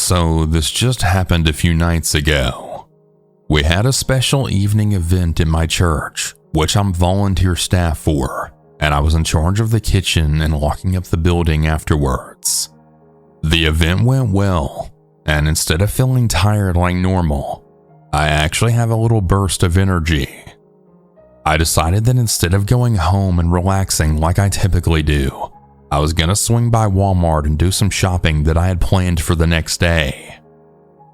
So this just happened a few nights ago. We had a special evening event in my church, which I'm volunteer staff for, and I was in charge of the kitchen and locking up the building afterwards. The event went well, and instead of feeling tired like normal, I actually have a little burst of energy. I decided that instead of going home and relaxing like I typically do, I was gonna swing by Walmart and do some shopping that I had planned for the next day.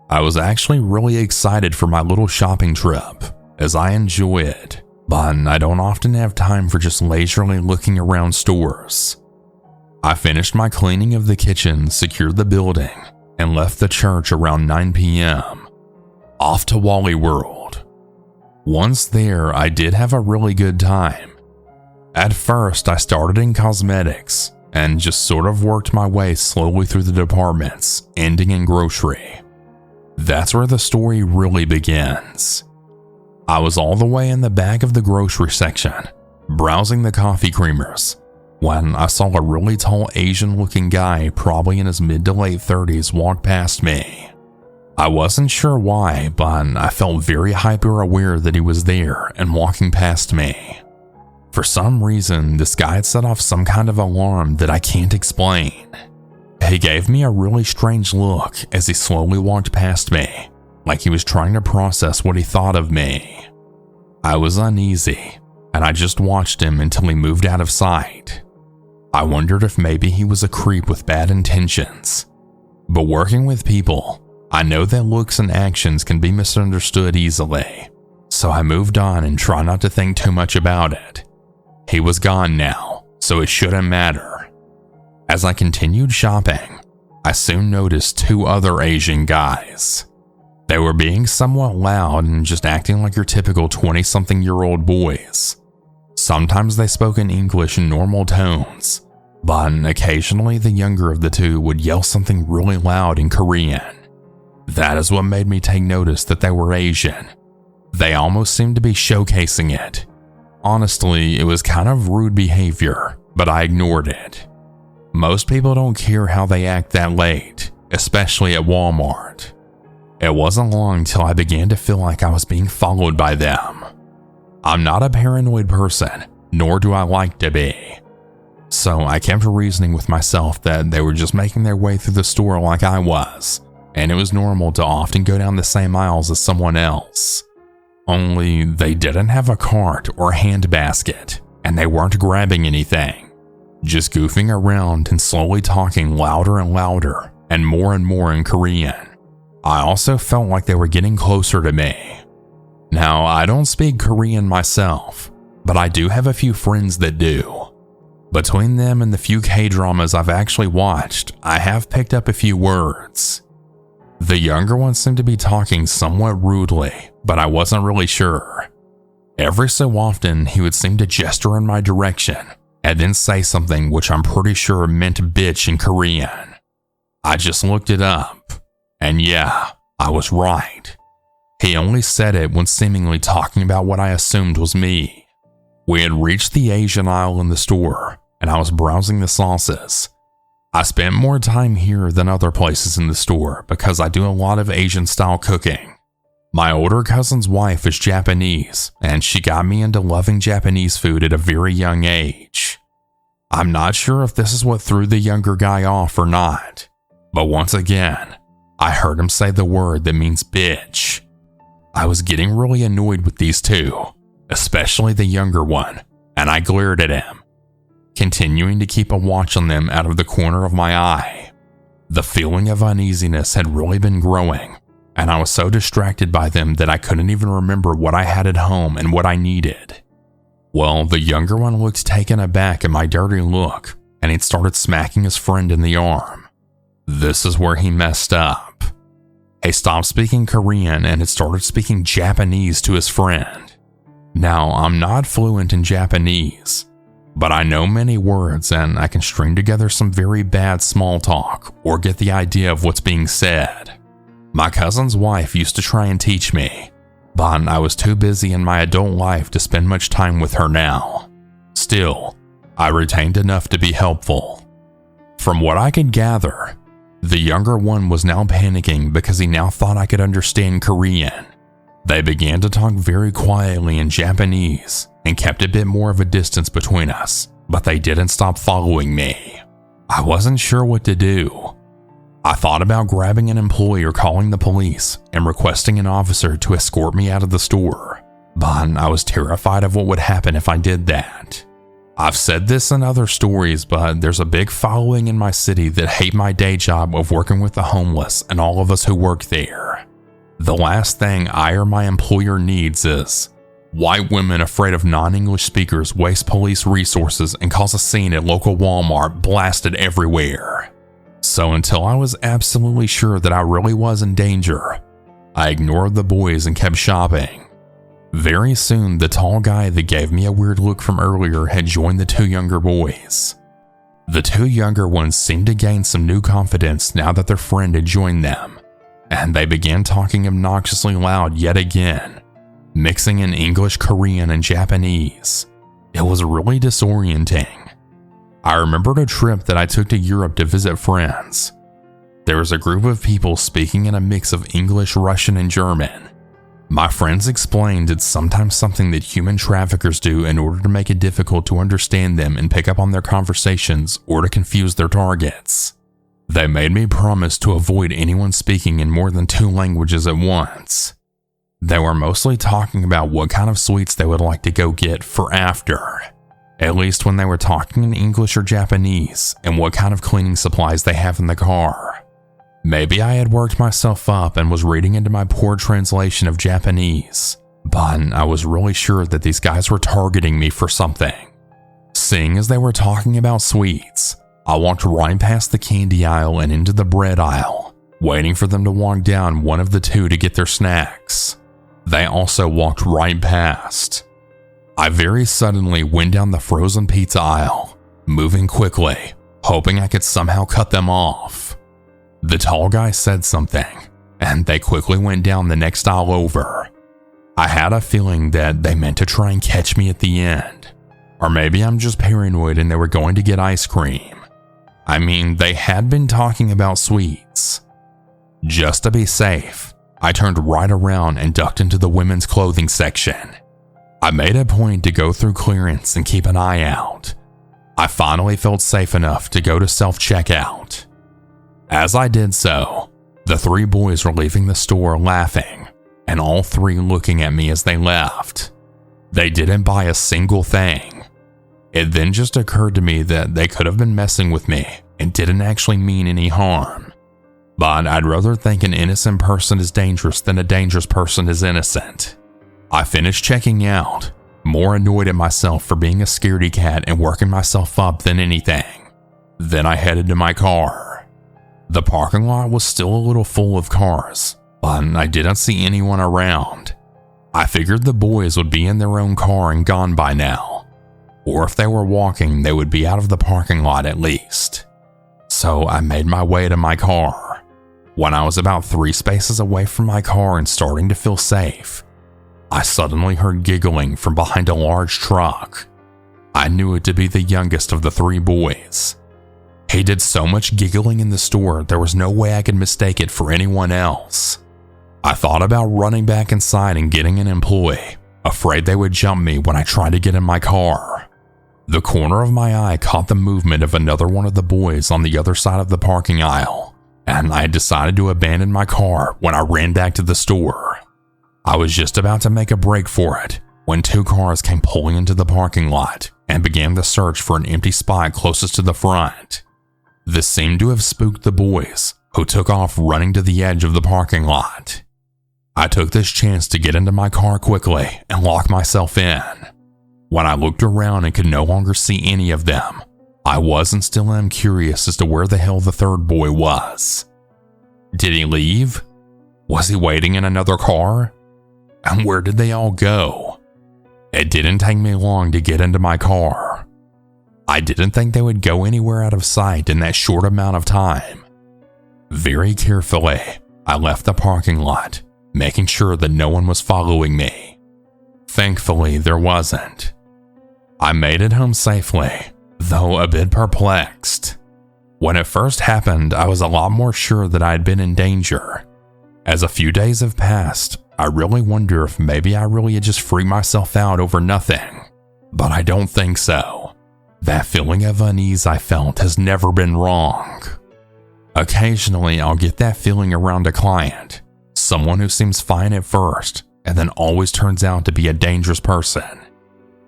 I was actually really excited for my little shopping trip, as I enjoy it, but I don't often have time for just leisurely looking around stores. I finished my cleaning of the kitchen, secured the building, and left the church around 9 p.m. Off to Wally World. Once there, I did have a really good time. At first, I started in cosmetics and just sort of worked my way slowly through the departments, ending in grocery. That's where the story really begins. I was all the way in the back of the grocery section, browsing the coffee creamers, when I saw a really tall Asian-looking guy, probably in his mid to late 30s, walk past me. I wasn't sure why, but I felt very hyper-aware that he was there and walking past me. For some reason, this guy had set off some kind of alarm that I can't explain. He gave me a really strange look as he slowly walked past me, like he was trying to process what he thought of me. I was uneasy, and I just watched him until he moved out of sight. I wondered if maybe he was a creep with bad intentions. But working with people, I know that looks and actions can be misunderstood easily, so I moved on and tried not to think too much about it. He was gone now, so it shouldn't matter. As I continued shopping, I soon noticed two other Asian guys. They were being somewhat loud and just acting like your typical 20-something-year-old boys. Sometimes they spoke in English in normal tones, but occasionally the younger of the two would yell something really loud in Korean. That is what made me take notice that they were Asian. They almost seemed to be showcasing it. Honestly, it was kind of rude behavior, but I ignored it. Most people don't care how they act that late, especially at Walmart. It wasn't long till I began to feel like I was being followed by them. I'm not a paranoid person, nor do I like to be. So I kept reasoning with myself that they were just making their way through the store like I was, and it was normal to often go down the same aisles as someone else. Only they didn't have a cart or handbasket, and they weren't grabbing anything, just goofing around and slowly talking louder and louder and more in Korean. I also felt like they were getting closer to me. Now, I don't speak Korean myself, but I do have a few friends that do. Between them and the few K-dramas I've actually watched, I have picked up a few words. The younger one seemed to be talking somewhat rudely, but I wasn't really sure. Every so often, he would seem to gesture in my direction and then say something which I'm pretty sure meant bitch in Korean. I just looked it up, and yeah, I was right. He only said it when seemingly talking about what I assumed was me. We had reached the Asian aisle in the store, and I was browsing the sauces. I spent more time here than other places in the store because I do a lot of Asian-style cooking. My older cousin's wife is Japanese, and she got me into loving Japanese food at a very young age. I'm not sure if this is what threw the younger guy off or not, but once again, I heard him say the word that means bitch. I was getting really annoyed with these two, especially the younger one, and I glared at him, continuing to keep a watch on them out of the corner of my eye. The feeling of uneasiness had really been growing, and I was so distracted by them that I couldn't even remember what I had at home and what I needed. Well, the younger one looked taken aback at my dirty look, and he'd started smacking his friend in the arm. This is where he messed up. He stopped speaking Korean and had started speaking Japanese to his friend. Now, I'm not fluent in Japanese, but I know many words and I can string together some very bad small talk or get the idea of what's being said. My cousin's wife used to try and teach me, but I was too busy in my adult life to spend much time with her now. Still, I retained enough to be helpful. From what I could gather, The younger one was now panicking because he now thought I could understand Korean. They began to talk very quietly in Japanese and kept a bit more of a distance between us, but they didn't stop following me. I wasn't sure what to do. I thought about grabbing an employee or calling the police and requesting an officer to escort me out of the store, but I was terrified of what would happen if I did that. I've said this in other stories, but there's a big following in my city that hate my day job of working with the homeless and all of us who work there. The last thing I or my employer needs is white women afraid of non-English speakers waste police resources and cause a scene at local Walmart blasted everywhere. So until I was absolutely sure that I really was in danger, I ignored the boys and kept shopping. Very soon, the tall guy that gave me a weird look from earlier had joined the two younger boys. The two younger ones seemed to gain some new confidence now that their friend had joined them, and they began talking obnoxiously loud yet again, mixing in English, Korean, and Japanese. It was really disorienting. I remembered a trip that I took to Europe to visit friends. There was a group of people speaking in a mix of English, Russian, and German. My friends explained it's sometimes something that human traffickers do in order to make it difficult to understand them and pick up on their conversations or to confuse their targets. They made me promise to avoid anyone speaking in more than 2 languages at once. They were mostly talking about what kind of sweets they would like to go get for after, at least when they were talking in English or Japanese, and what kind of cleaning supplies they have in the car. Maybe I had worked myself up and was reading into my poor translation of Japanese, but I was really sure that these guys were targeting me for something. Seeing as they were talking about sweets, I walked right past the candy aisle and into the bread aisle, waiting for them to walk down one of the two to get their snacks. They also walked right past. I very suddenly went down the frozen pizza aisle, moving quickly, hoping I could somehow cut them off. The tall guy said something, and they quickly went down the next aisle over. I had a feeling that they meant to try and catch me at the end. Or maybe I'm just paranoid and they were going to get ice cream. I mean, they had been talking about sweets. Just to be safe, I turned right around and ducked into the women's clothing section. I made a point to go through clearance and keep an eye out. I finally felt safe enough to go to self-checkout. As I did so, the 3 boys were leaving the store laughing, and all 3 looking at me as they left. They didn't buy a single thing. It then just occurred to me that they could have been messing with me and didn't actually mean any harm. But I'd rather think an innocent person is dangerous than a dangerous person is innocent. I finished checking out, more annoyed at myself for being a scaredy cat and working myself up than anything. Then I headed to my car. The parking lot was still a little full of cars, but I didn't see anyone around. I figured the boys would be in their own car and gone by now. Or if they were walking, they would be out of the parking lot at least. So I made my way to my car. When I was about 3 spaces away from my car and starting to feel safe, I suddenly heard giggling from behind a large truck. I knew it to be the youngest of the 3 boys. He did so much giggling in the store, there was no way I could mistake it for anyone else. I thought about running back inside and getting an employee, afraid they would jump me when I tried to get in my car. The corner of my eye caught the movement of another one of the boys on the other side of the parking aisle, and I had decided to abandon my car when I ran back to the store. I was just about to make a break for it when 2 cars came pulling into the parking lot and began the search for an empty spot closest to the front. This seemed to have spooked the boys, who took off running to the edge of the parking lot. I took this chance to get into my car quickly and lock myself in. When I looked around and could no longer see any of them, I was and still am curious as to where the hell the 3rd boy was. Did he leave? Was he waiting in another car? And where did they all go? It didn't take me long to get into my car. I didn't think they would go anywhere out of sight in that short amount of time. Very carefully, I left the parking lot, making sure that no one was following me. Thankfully, there wasn't. I made it home safely, though a bit perplexed. When it first happened, I was a lot more sure that I had been in danger. As a few days have passed, I really wonder if maybe I really had just freaked myself out over nothing. But I don't think so. That feeling of unease I felt has never been wrong. Occasionally, I'll get that feeling around a client, someone who seems fine at first, and then always turns out to be a dangerous person.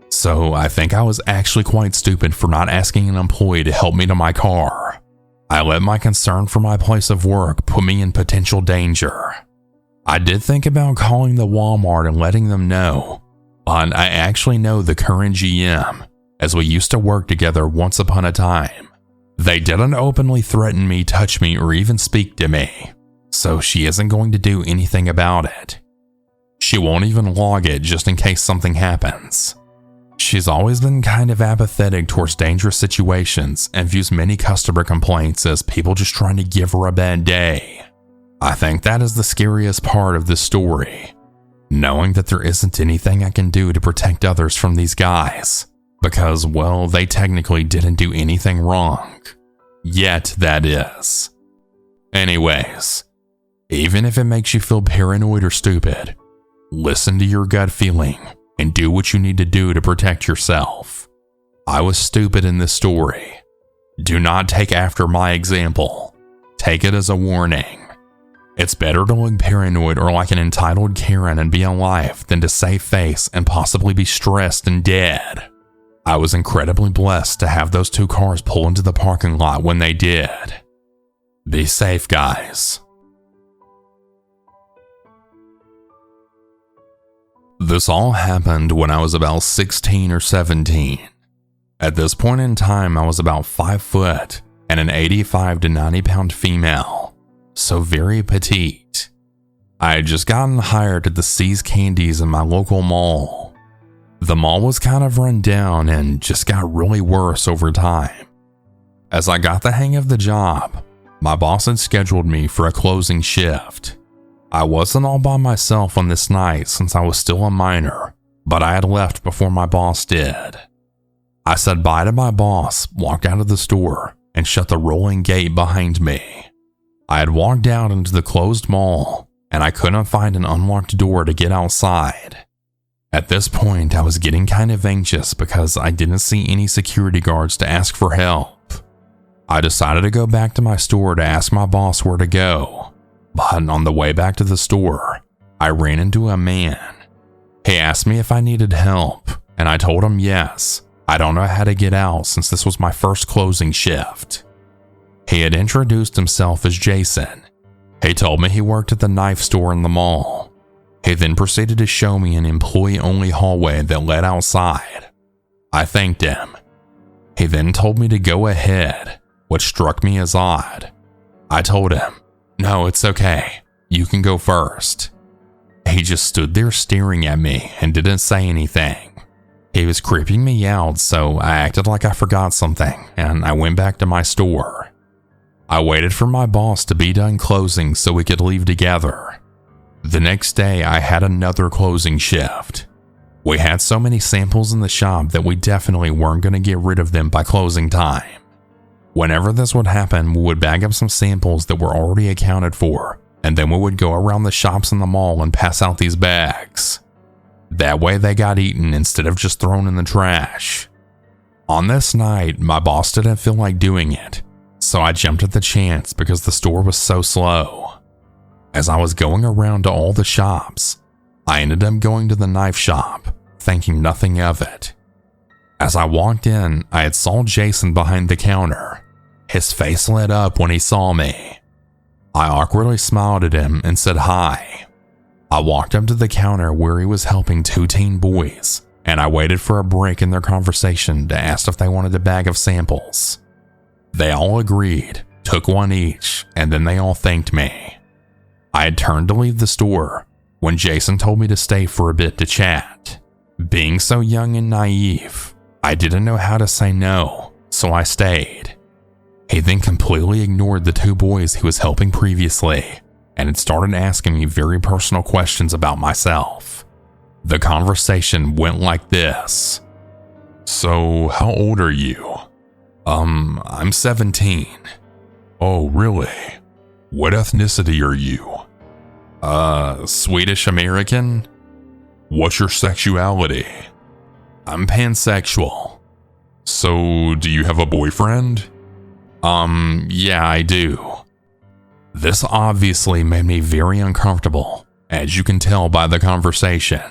So I think I was actually quite stupid for not asking an employee to help me to my car. I let my concern for my place of work put me in potential danger. I did think about calling the Walmart and letting them know, but I actually know the current GM, as we used to work together once upon a time. They didn't openly threaten me, touch me, or even speak to me, so she isn't going to do anything about it. She won't even log it just in case something happens. She's always been kind of apathetic towards dangerous situations and views many customer complaints as people just trying to give her a bad day. I think that is the scariest part of this story, knowing that there isn't anything I can do to protect others from these guys, because, well, they technically didn't do anything wrong. Yet, that is. Anyways, even if it makes you feel paranoid or stupid, listen to your gut feeling and do what you need to do to protect yourself. I was stupid in this story. Do not take after my example. Take it as a warning. It's better to look paranoid or like an entitled Karen and be alive than to save face and possibly be stressed and dead. I was incredibly blessed to have those two cars pull into the parking lot when they did. Be safe, guys. This all happened when I was about 16 or 17. At this point in time, I was about 5 foot and an 85 to 90 pound female, so very petite. I had just gotten hired at the C's Candies in my local mall. The mall was kind of run down and just got really worse over time. As I got the hang of the job, my boss had scheduled me for a closing shift. I wasn't all by myself on this night since I was still a minor, but I had left before my boss did. I said bye to my boss, walked out of the store, and shut the rolling gate behind me. I had walked out into the closed mall, and I couldn't find an unlocked door to get outside. At this point, I was getting kind of anxious because I didn't see any security guards to ask for help. I decided to go back to my store to ask my boss where to go. But on the way back to the store, I ran into a man. He asked me if I needed help, and I told him yes. I don't know how to get out since this was my first closing shift. He had introduced himself as Jason. He told me he worked at the knife store in the mall. He then proceeded to show me an employee-only hallway that led outside. I thanked him. He then told me to go ahead, which struck me as odd. I told him, "No, it's okay. You can go first." He just stood there staring at me and didn't say anything. He was creeping me out, so I acted like I forgot something and I went back to my store. I waited for my boss to be done closing so we could leave together. The next day, I had another closing shift. We had so many samples in the shop that we definitely weren't going to get rid of them by closing time. Whenever this would happen, we would bag up some samples that were already accounted for, and then we would go around the shops in the mall and pass out these bags. That way they got eaten instead of just thrown in the trash. On this night, my boss didn't feel like doing it, so I jumped at the chance because the store was so slow. As I was going around to all the shops, I ended up going to the knife shop, thinking nothing of it. As I walked in, I had saw Jason behind the counter. His face lit up when he saw me. I awkwardly smiled at him and said hi. I walked up to the counter where he was helping 2 teen boys, and I waited for a break in their conversation to ask if they wanted a bag of samples. They all agreed, took one each, and then they all thanked me. I had turned to leave the store when Jason told me to stay for a bit to chat. Being so young and naive, I didn't know how to say no, so I stayed. He then completely ignored the 2 boys he was helping previously and had started asking me very personal questions about myself. The conversation went like this. "So, how old are you?" I'm 17. Oh, really? What ethnicity are you? Swedish American? What's your sexuality? I'm pansexual. So, do you have a boyfriend? Yeah, I do. This obviously made me very uncomfortable, as you can tell by the conversation.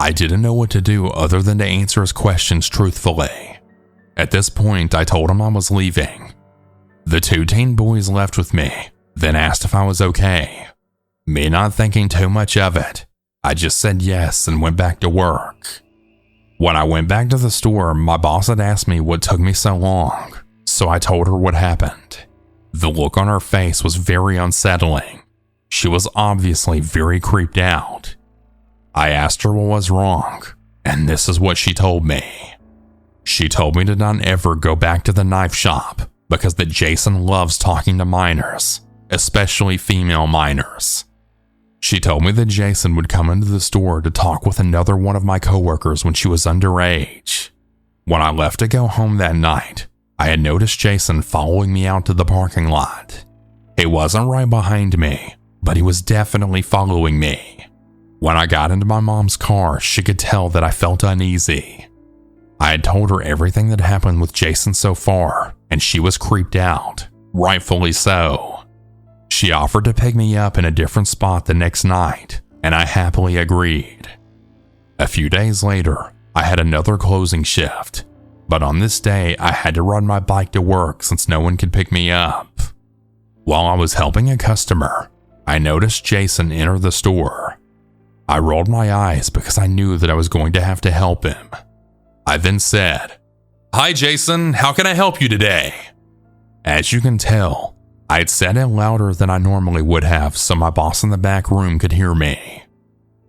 I didn't know what to do other than to answer his questions truthfully. At this point, I told him I was leaving. The 2 teen boys left with me, then asked if I was okay. Me not thinking too much of it, I just said yes and went back to work. When I went back to the store, my boss had asked me what took me so long, so I told her what happened. The look on her face was very unsettling. She was obviously very creeped out. I asked her what was wrong, and this is what she told me. She told me to not ever go back to the knife shop because that Jason loves talking to minors, especially female minors. She told me that Jason would come into the store to talk with another one of my coworkers when she was underage. When I left to go home that night, I had noticed Jason following me out to the parking lot. He wasn't right behind me, but he was definitely following me. When I got into my mom's car, she could tell that I felt uneasy. I had told her everything that happened with Jason so far, and she was creeped out, rightfully so. She offered to pick me up in a different spot the next night, and I happily agreed. A few days later, I had another closing shift, but on this day, I had to ride my bike to work since no one could pick me up. While I was helping a customer, I noticed Jason enter the store. I rolled my eyes because I knew that I was going to have to help him. I then said, "Hi Jason, how can I help you today?" As you can tell, I had said it louder than I normally would have so my boss in the back room could hear me.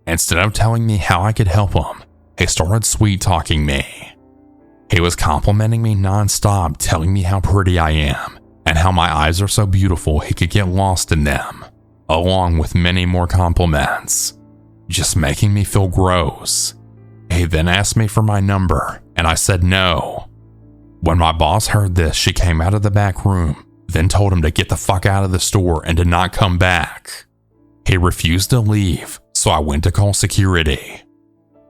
Instead of telling me how I could help him, he started sweet-talking me. He was complimenting me non-stop, telling me how pretty I am and how my eyes are so beautiful he could get lost in them, along with many more compliments, just making me feel gross. He then asked me for my number, and I said no. When my boss heard this, she came out of the back room, then told him to get the fuck out of the store and to not come back. He refused to leave, so I went to call security.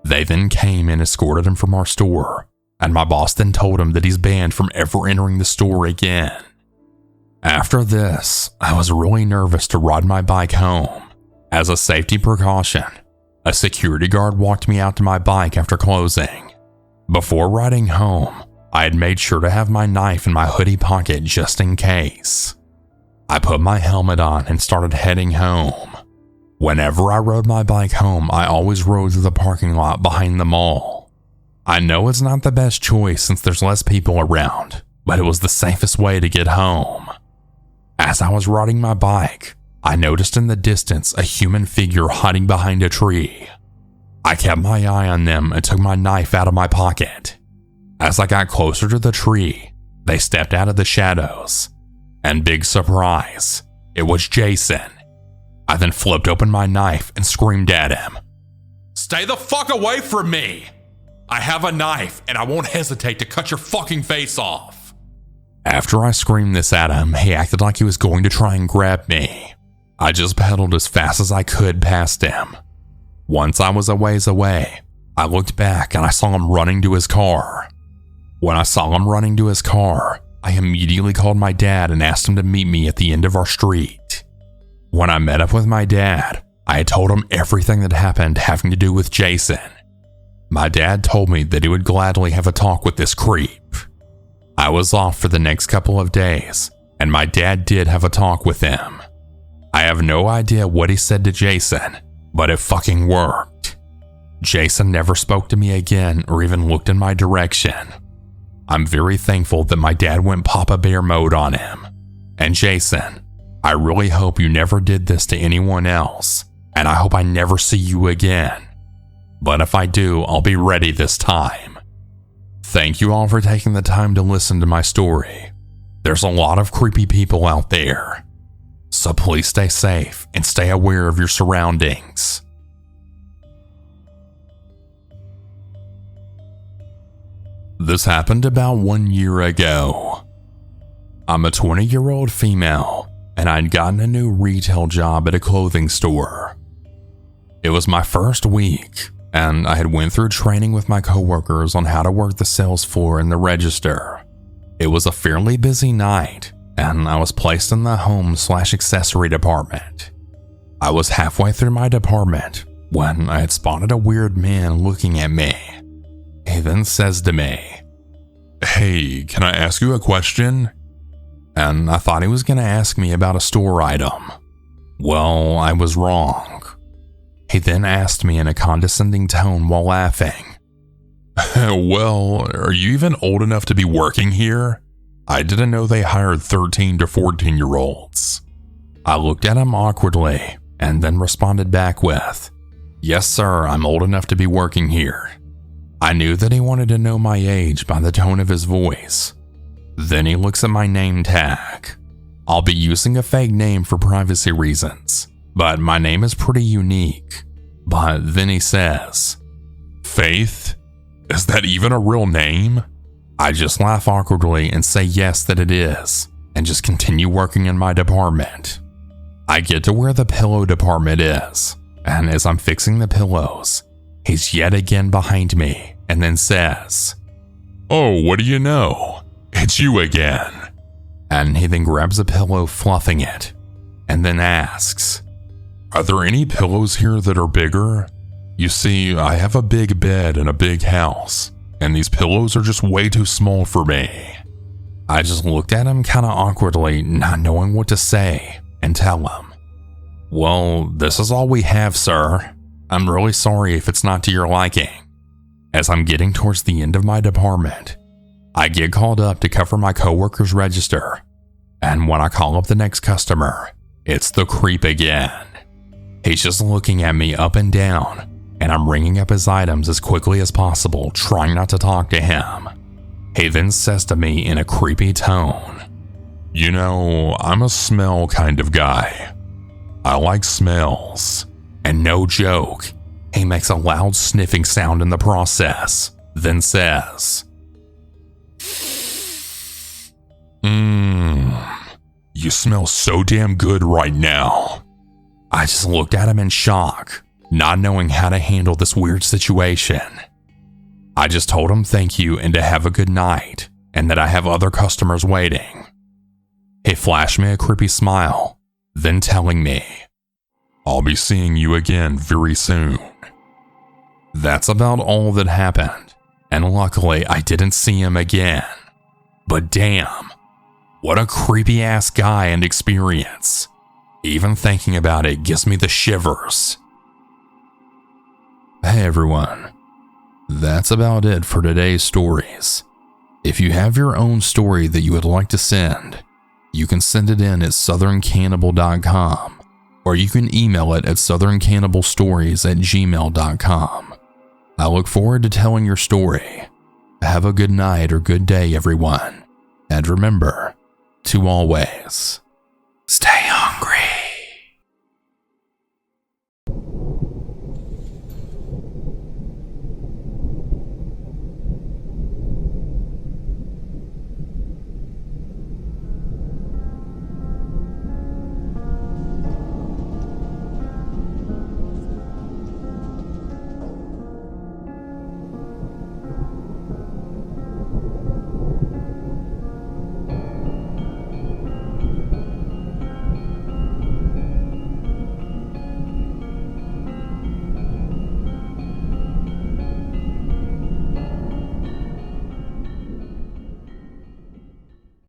They then came and escorted him from our store, and my boss then told him that he's banned from ever entering the store again. After this, I was really nervous to ride my bike home. As a safety precaution, a security guard walked me out to my bike after closing. Before riding home, I had made sure to have my knife in my hoodie pocket just in case. I put my helmet on and started heading home. Whenever I rode my bike home, I always rode through the parking lot behind the mall. I know it's not the best choice since there's less people around, but it was the safest way to get home. As I was riding my bike, I noticed in the distance a human figure hiding behind a tree. I kept my eye on them and took my knife out of my pocket. As I got closer to the tree, they stepped out of the shadows, and big surprise, it was Jason. I then flipped open my knife and screamed at him, "Stay the fuck away from me! I have a knife and I won't hesitate to cut your fucking face off." After I screamed this at him, he acted like he was going to try and grab me. I just pedaled as fast as I could past him. Once I was a ways away, I looked back and I saw him running to his car. When I saw him running to his car, I immediately called my dad and asked him to meet me at the end of our street. When I met up with my dad, I had told him everything that happened having to do with Jason. My dad told me that he would gladly have a talk with this creep. I was off for the next couple of days, and my dad did have a talk with him. I have no idea what he said to Jason, but it fucking worked. Jason never spoke to me again or even looked in my direction. I'm very thankful that my dad went Papa Bear mode on him. And Jason, I really hope you never did this to anyone else, and I hope I never see you again. But if I do, I'll be ready this time. Thank you all for taking the time to listen to my story. There's a lot of creepy people out there. So please stay safe and stay aware of your surroundings. This happened about 1 year ago. I'm a 20-year-old female, and I'd gotten a new retail job at a clothing store. It was my first week, and I had went through training with my coworkers on how to work the sales floor and the register. It was a fairly busy night, and I was placed in the home/accessory department. I was halfway through my department when I had spotted a weird man looking at me. He then says to me, "Hey, can I ask you a question?" And I thought he was going to ask me about a store item. Well, I was wrong. He then asked me in a condescending tone while laughing, "Well, are you even old enough to be working here? I didn't know they hired 13 to 14-year-olds. I looked at him awkwardly and then responded back with, "Yes, sir, I'm old enough to be working here." I knew that he wanted to know my age by the tone of his voice. Then he looks at my name tag. I'll be using a fake name for privacy reasons, but my name is pretty unique. But then he says, "Faith? Is that even a real name?" I just laugh awkwardly and say yes that it is, and just continue working in my department. I get to where the pillow department is, and as I'm fixing the pillows, he's yet again behind me and then says, "Oh, what do you know? It's you again." And he then grabs a pillow, fluffing it, and then asks, "Are there any pillows here that are bigger? You see, I have a big bed and a big house, and these pillows are just way too small for me." I just looked at him kind of awkwardly, not knowing what to say, and tell him, "Well, this is all we have, sir. I'm really sorry if it's not to your liking." As I'm getting towards the end of my department, I get called up to cover my coworker's register, and when I call up the next customer, it's the creep again. He's just looking at me up and down, and I'm ringing up his items as quickly as possible, trying not to talk to him. He then says to me in a creepy tone, "You know, I'm a smell kind of guy. I like smells." And no joke, he makes a loud sniffing sound in the process, then says, "You smell so damn good right now." I just looked at him in shock, not knowing how to handle this weird situation. I just told him thank you and to have a good night, and that I have other customers waiting. He flashed me a creepy smile, then telling me, "I'll be seeing you again very soon." That's about all that happened, and luckily I didn't see him again. But damn, what a creepy ass guy and experience. Even thinking about it gives me the shivers. Hey everyone, that's about it for today's stories. If you have your own story that you would like to send, you can send it in at southerncannibal.com, or you can email it at southerncannibalstories@gmail.com. I look forward to telling your story. Have a good night or good day, everyone. And remember to always